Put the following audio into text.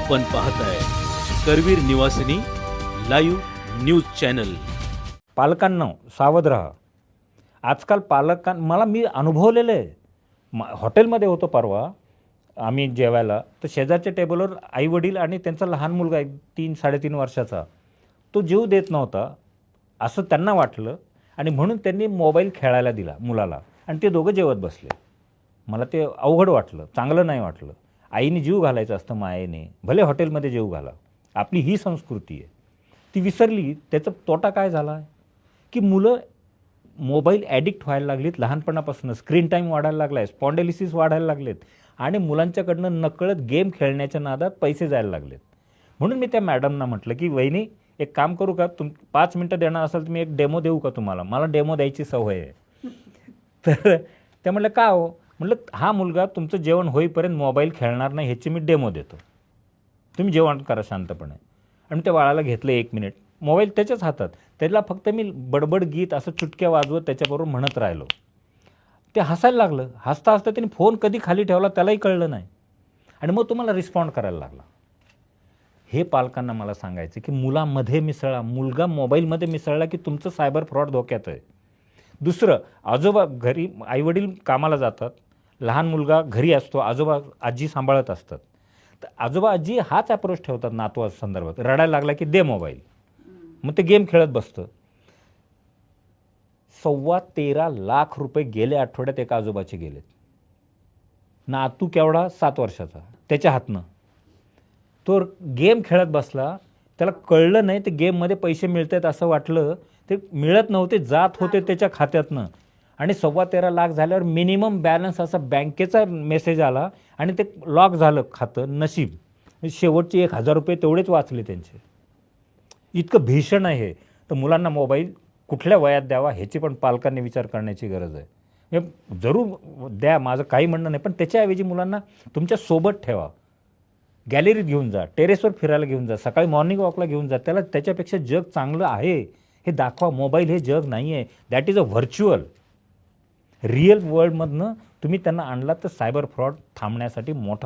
आपण पाहताय करवीर निवासिनी live news channel. पालकांना सावध राहा. आजकाल मला मी अनुभवलेलं आहे. हॉटेलमध्ये होतो परवा आम्ही जेवायला, तर शेजारच्या टेबलवर आईवडील आणि त्यांचा लहान मुलगा एक 3-3.5 वर्षाचा, तो जीव देत नव्हता असं त्यांना वाटलं आणि म्हणून त्यांनी मोबाईल खेळायला दिला मुलाला आणि ते दोघं जेवत बसले. मला ते अवघड वाटलं, चांगलं नाही वाटलं. आईने जीव घालायचं असतं मायेने, भले हॉटेलमध्ये जीव घाला. आपली ही संस्कृती आहे, ती विसरली. त्याचा तोटा काय झाला की मुलं मोबाईल ॲडिक्ट व्हायला लागलीत. लहानपणापासून स्क्रीन टाईम वाढायला लागला आहे, स्पॉन्डेलिसिस वाढायला लागलेत आणि मुलांच्याकडनं नकळत गेम खेळण्याच्या नादात पैसे जायला लागलेत. म्हणून मी त्या मॅडमना म्हटलं की वहिनी एक काम करू का, 5 मिनटं देणार असाल तर मी एक डेमो देऊ का तुम्हाला, मला डेमो द्यायची सवय आहे. तर त्या म्हटलं का हो. म्हटलं हा मुलगा तुमचं जेवण होईपर्यंत मोबाईल खेळणार नाही ह्याची मी डेमो देतो, तुम्ही जेवण करा शांतपणे. आणि त्या बाळाला घेतलं 1 मिनिट, मोबाईल त्याच्याच हातात, त्याला फक्त मी बडबड गीत असं चुटक्या वाजवत त्याच्याबरोबर म्हणत राहिलो. ते हसायला लागलं. हसता हसता त्याने फोन कधी खाली ठेवला त्यालाही कळलं नाही आणि मग तुम्हाला रिस्पॉन्ड करायला लागला. हे पालकांना मला सांगायचं की मुलामध्ये मिसळा. मुलगा मोबाईलमध्ये मिसळला की तुमचं सायबर फ्रॉड धोक्यात आहे. दुसरं, आजोबा घरी, आईवडील कामाला जातात, लहान मुलगा घरी असतो, आजोबा आजी सांभाळत असतात. तर आजोबा आजी हाच अप्रोच ठेवतात नातवा संदर्भात. रडायला लागला की दे मोबाईल, मग ते गेम खेळत बसतं. 13.25 लाख रुपये गेले आठवड्यात एका आजोबाचे गेलेत. नातू केवढा, 7 वर्षाचा, त्याच्या हातनं तो गेम खेळत बसला. त्याला कळलं नाही ते गेममध्ये पैसे मिळत आहेत असं वाटलं. ते मिळत नव्हते, जात होते त्याच्या खात्यातनं. आणि 13.25 लाख झाल्यावर मिनिमम बॅलन्स असा बँकेचा मेसेज आला आणि ते लॉक झालं खातं. नशीब शेवटचे 1,000 रुपये तेवढेच वाचले त्यांचे. इतकं भीषण आहे हे. तर मुलांना मोबाईल कुठल्या वयात द्यावा ह्याची पण पालकांनी विचार करण्याची गरज आहे. हे जरूर द्या, माझं काही म्हणणं नाही, पण त्याच्याऐवजी मुलांना तुमच्या सोबत ठेवा. गॅलरीत घेऊन जा, टेरेसवर फिरायला घेऊन जा, सकाळी मॉर्निंग वॉकला घेऊन जा. त्याला त्याच्यापेक्षा जग चांगलं आहे हे दाखवा. मोबाईल हे जग नाही आहे, that is a virtual. Real वर्ल्डमधनं तुम्ही त्यांना आणलात तर सायबर फ्रॉड थांबण्यासाठी मोठा